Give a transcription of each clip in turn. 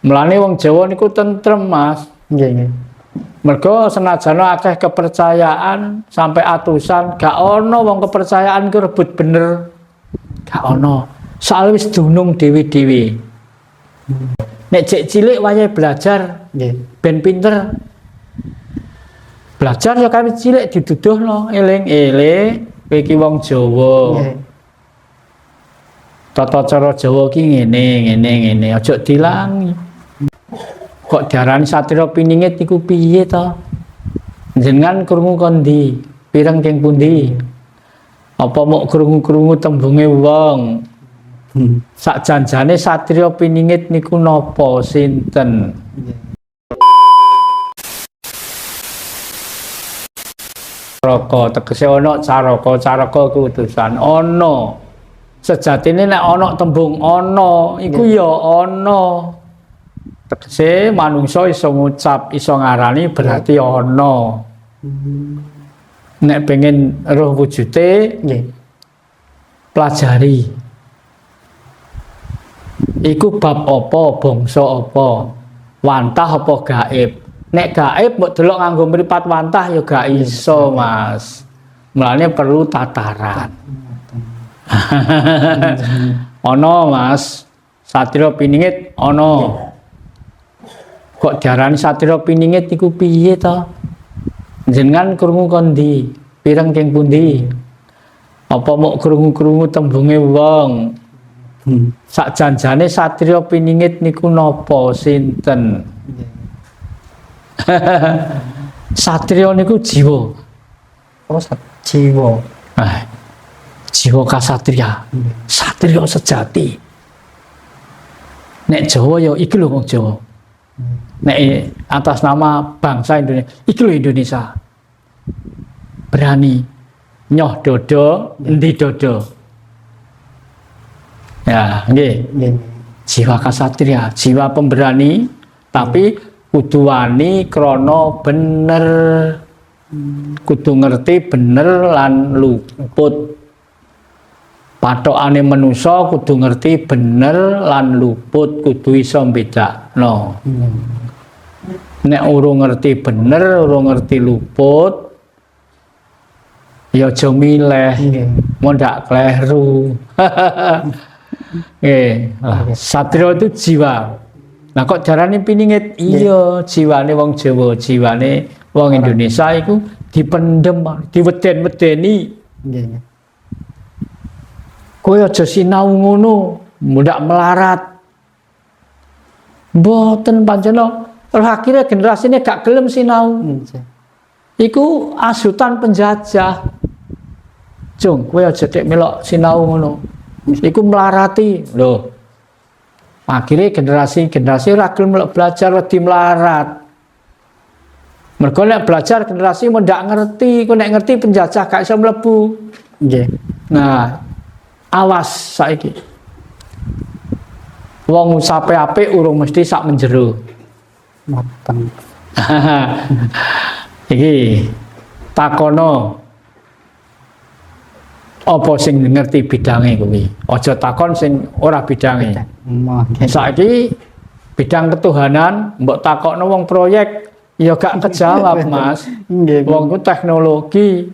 Mulane wong Jawa niku tentrem, Mas. Nggih. Mergo senajan akeh kepercayaan sampai atusan, gak ono wong kepercayaan ku rebut bener. Gak ono. Soal wis dunung dewi-dewi. Nek cek cilik wayahe belajar, ben pinter. Belajar ya kawit cilik diduduhno, eling-eling kowe iki wong Jawa. Tata cara Jawa ki ngene, aja dilangi. Kok diarani satriya piningit iku piye to? Jenengan krungu kondi, pireng keng pundi? Apa mok krungu-krungu tembunge wong? Sak janjane satriya piningit niku napa sinten? Caraka tegese ana caraka kuutusan ana. Sejatine nek ana tembung ana iku ya ana. Tegese manungsa iso ngucap, iso ngarani berarti ana. Nek pengen roh wujude pelajari. Iku bab apa, bangsa apa, wantah apa gaib. Nek gaib mbok delok nganggo mripat wantah ya gak iso, Mas. Mulane perlu tataran. Ana, Mas. Satriya piningit ana. Kok diarani satriya piningit iku piye to? Jenengan krungu kondi, pireng keng pundi? Apa mok krungu-krungu tembunge wong? Sak janjane satriya piningit niku napa sinten? Satriya niku jiwa. Oh, jiwa. Jiwa kasatriya. Satriya sejati. Nek Jawa ya iki lho wong Jawa. Nek atas nama bangsa Indonesia, iki lho Indonesia. Berani nyoh dodo, endi dodo. Ya, nggih. Jiwa kasatriya, jiwa pemberani, tapi kudu wani krana bener. Kudu ngerti bener lan luput. Pathokane manusa kudu ngerti bener lan luput, kudu iso mbedakno. Nek urung ngerti bener, urung ngerti luput, ya aja milih, ndak kleru. Satriya itu jiwa. Nah kok darane piningit? Iya, jiwane wong Jawa, jiwane wong Indonesia iku dipendem, diweden-wedeni. Kowe aja sinau ngono, ndak melarat. Mboten pancen akhirnya generasine gak gelem sinau. Iku asutan penjajah. Jung, kowe aja tek melok sinau ngono. Iku melarati. Lho. Akhirnya generasi ora gelem melok belajar wedi melarat. Mergo nek belajar generasi mau ndak ngerti, kok nek ngerti penjajah gak iso mlebu. Nggih. Nah, awas saiki. Wong usape apik urung mesti sak menjero. Mateng. Iki takono apa sing ngerti bidange kuwi. Aja takon sing ora bidange. Saiki bidang ketuhanan mbok takokno wong proyek ya gak kejawab, Mas. Wong ku teknologi.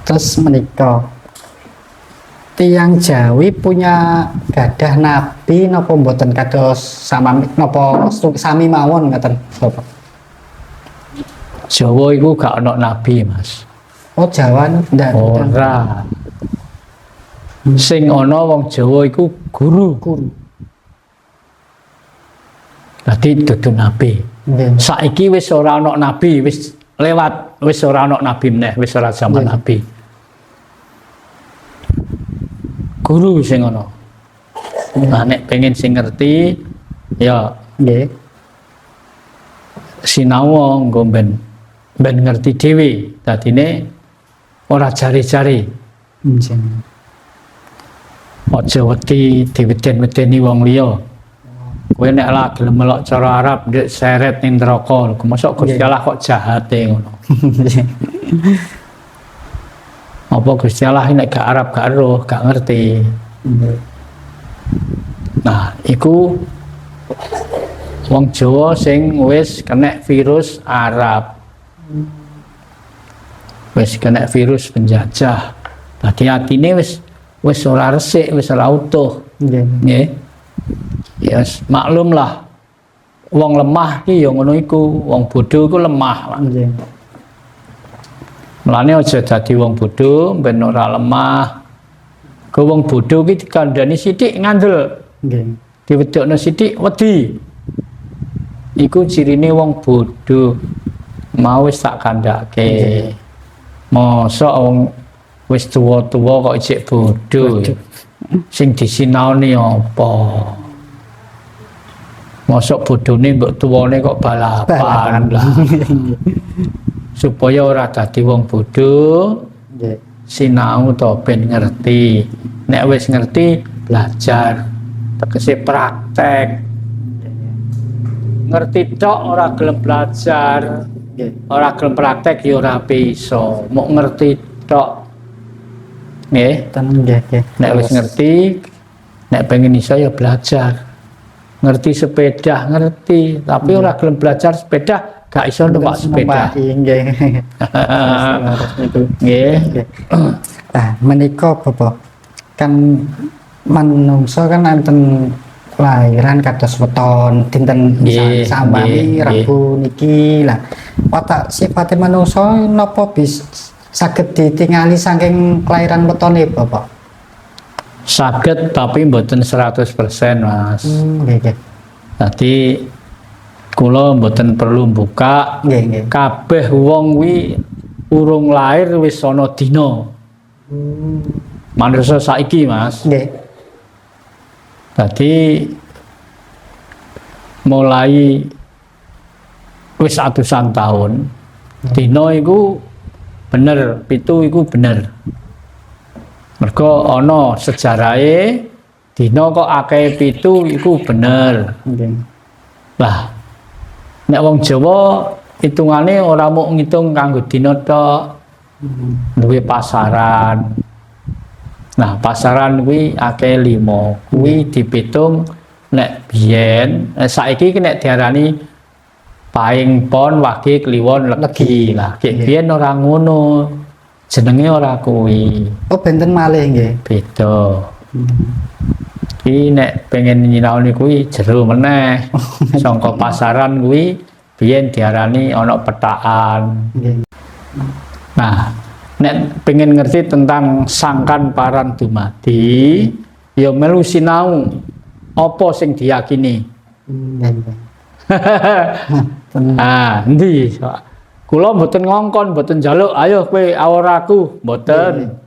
Terus menika tiyang Jawi punya gadah nabi napa mboten kados sama napa sami mawon ngoten Bapak? Jawa iku gak ana nabi, Mas. Oh, Jawa ndak. Ora. Sing ana wong Jawa iku guru. Dadi dudu nabi. Saiki wis ora ana nabi, wis lewat, wis ora ana nabi meneh, wis ora zaman nabi. Guru sing ngono. Nah nek pengen sing ngerti ya nggih sinau nggo ben ngerti dhewe. Dadine ora jare-jare. Aja wedi diweden-wedeni wong liya. Kowe nek lah gelem melok cara Arab ndek seret ning neraka. Mosok Gusti Allah kok jahate ngono. Apa Gusti Allah nek gak Arab gak roh, gak ngerti. Nggih. Nah, iku wong Jawa sing wis kena virus Arab. Wis kena virus penjajah. Dadi atine wis ora resik, wis ora utuh. Nggih. Nggih. Ya maklum lah. Wong lemah ki ya ngono iku, wong bodho iku lemah. Nggih. Mulane aja dadi wong bodho ben ora lemah. Ke wong bodho ki dikandani sithik ngandel. Nggih. Diwedokno sithik wedi. Iku cirine wong bodho. Mau wis tak kandhake. Mosok wong wis tuwa-tuwa kok isih bodho. Sing disinaoni apa? Mosok bodhone mbok tuwane kok balapan lah. Supaya ora dadi wong bodho, Nggih. sinau to ben ngerti. Nek wis ngerti belajar. Tegese praktek. Ngerti tok ora gelem belajar. Nggih. Ora gelem praktek ya ora bisa. Mok ngerti tok. Nggih. Nggih. Nek wis ngerti, nek pengen iso ya belajar. Ngerti sepeda, ngerti, tapi ora gelem belajar sepeda, gak iso numpak sepeda. Nggih. Nggih. Nah, menika Bapak kan manungsa kan enten lahiran kados weton dinten Nggih, sami nggih, Rabu niki lah. Watak sifate manungsa napa saged ditingali saking kelahiran wetone Bapak? Saged tapi mboten 100% Mas. Nggih, nggih. Dadi kula mboten perlu buka. Nggih, nggih. Kabeh wong kuwi urung lair wis ana dina. Manungsa saiki Mas. Nggih. Dadi mulai wis atusan tahun dina iku bener, pitu iku bener. Mergo ana sejarahe dina kok akeh pitu iku bener. Nggih. Lah nek wong Jawa hitungane ora mung ngitung kanggo dina tok, duwe pasaran. Nah, pasaran kuwi akeh 5. Kuwi dipitung nek biyen, saiki ki nek diarani paing pon wage kliwon legi lah. Ki biyen ora ngono. Jenenge ora kuwi. Oh, benten malih nggih. Beda. Ki nek pengen nyinaoni kuwi jero meneh. Sangka pasaran kuwi biyen diarani ana petakan. Nggih. Nah, nek pengen ngerti tentang sangkan paran dumadi, ya melu sinau apa sing diyakini. Nggih. Ah, endi? Kula mboten ngongkon, mboten njaluk, ayo kowe awor aku, mboten.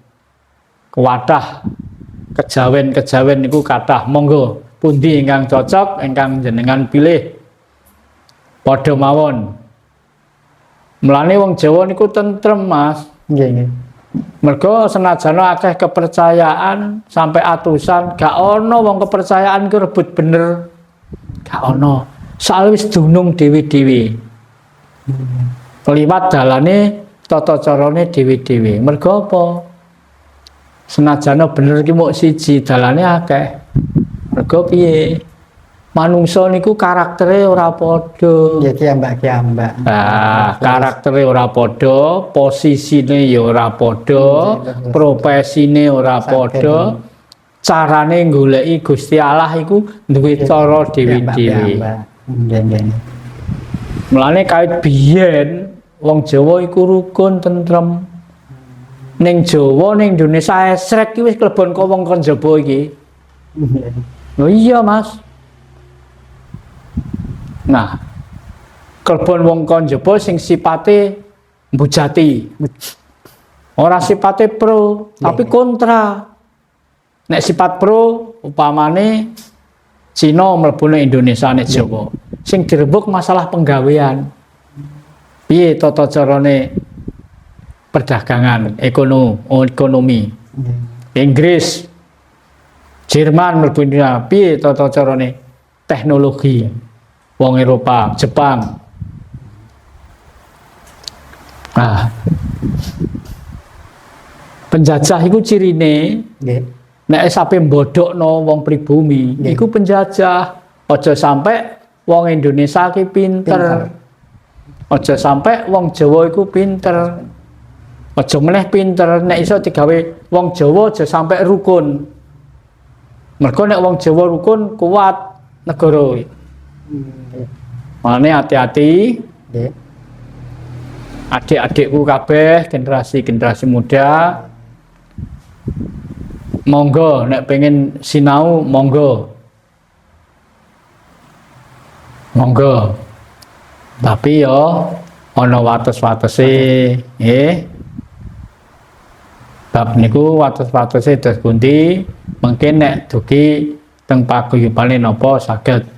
Kuwathah kejawen-kejawen niku kathah. Monggo pundi ingkang cocok, ingkang jenengan pilih. Padha mawon. Mulane wong Jawa niku tentrem, Mas. Nggih, nggih. Mergo senajan akeh kepercayaan sampai atusan, gak ono wong kepercayaan ku rebut bener. Gak ono. Soal wis dunung dewi-dewi. Liwat dalane tata carane dewi-dewi. Mergo apa? Senajan bener ki mung siji, dalane akeh. Mergo piye? Manungsa niku karaktere ora padha. Nggih, kiambak-kiambak. Nah, karaktere ora padha, posisine ya ora padha, profesine ora padha, carane goleki Gusti Allah iku duwe cara dewi-dewi. Nggih, nggih. Mulane kait biyen wong Jawa iku rukun tentrem. Ning Jawa ning Indonesia esrek iki wis klebon kok wong kon jaba iki. Lho iya, Mas. Nah, kelbon wong kon jaba sing sipate mbujati. Ora sipate pro, tapi kontra. Nek sifat pro upamane Cina mlebu nang Indonesia nek Jawa. Sing dirembuk masalah penggawean. Piye tata carane perdagangan, ekonomi. Inggris, Jerman mlebu Indonesia, piye tata carane teknologi. Wong Eropa, Jepang. Nah, penjajah itu cirine Nggih. nek sampe mbodhokno wong pribumi Nggih. iku penjajah. Aja sampe wong Indonesia ki pinter. Aja sampe wong Jawa iku pinter. Aja meneh pinter nek iso digawe wong Jawa aja sampe rukun. Mergo nek wong Jawa rukun kuat negara. Makanya hati-hati Nggih. adik-adikku kabeh generasi muda monggo nek pengen sinau monggo tapi yo ana wates-watese nggih bab niku wates-watese dos pundi mungkin nek dugi teng paguyubane napa saged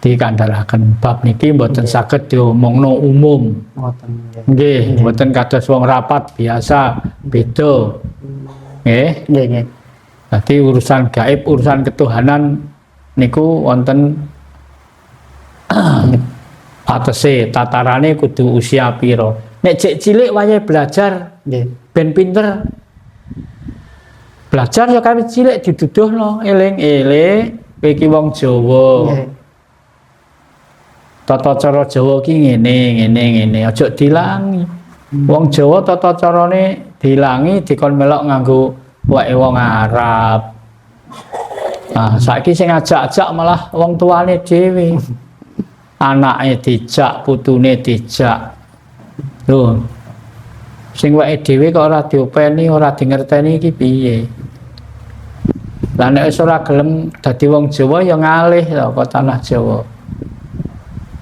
dikandharaken bab niki mboten saged diomongno umum. Ngoten nggih. Nggih, mboten kados wong rapat biasa, beda. Nggih. Nggih, nggih. Dadi urusan gaib, urusan ketuhanan niku wonten atese tatarane kudu usia pira. Nek cek cilik wayahe belajar Nggih. ben pinter. Belajar ya kawit cilik diduduhno eling-eling kowe iki wong Jawa. Nggih. Tata cara Jawa ki ngene aja dilangi. Wong Jawa tata carane dilangi dikon melok nganggo wae wong Arab. Nah, saiki sing ajak-ajak malah wong tuane dhewe. Anake dijak, putune dijak. Lho. Sing wae dhewe kok ora diopeni, ora dingerteni iki piye? Lah nek wis ora gelem dadi wong Jawa ya ngalih to kok tanah Jawa.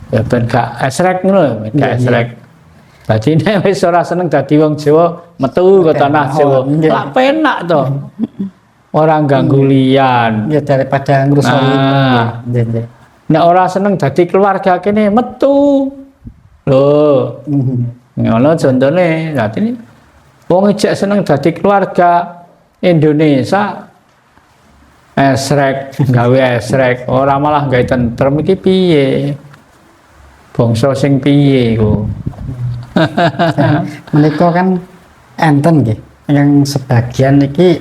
Ya ben gak esrek ngono, gak esrek. Dadi nek wis ora seneng dadi wong Jawa, metu ke tanah Jawa. Lah penak to. Ora ganggu liyan. Ya daripada ngrusak. Nah. Nggih, nggih. Nek ora seneng dadi keluarga kene, metu. Lho, ngono contone. Dadi wong ijek seneng dadi keluarga Indonesia esrek, gawe esrek, ora malah gawe tentrem iki piye? Bangsa sing piye iku? Menika kan enten nggih. Yang sebagian iki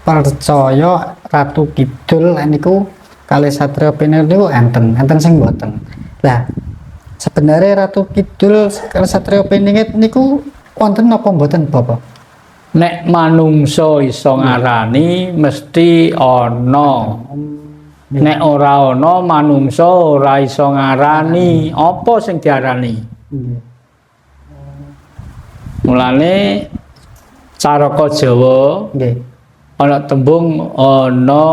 percaya Ratu Kidul niku kalih Satria Pinil niku enten sing mboten. Lah sebenarnya Ratu Kidul kalih Satria Pinil niku wonten napa mboten Bapak? Nek manungsa iso ngarani mesti ana. Nek ora ana manungsa ora iso ngarani. Apa sing diarani? Mulane caraka Jawa Nggih. ana tembung ana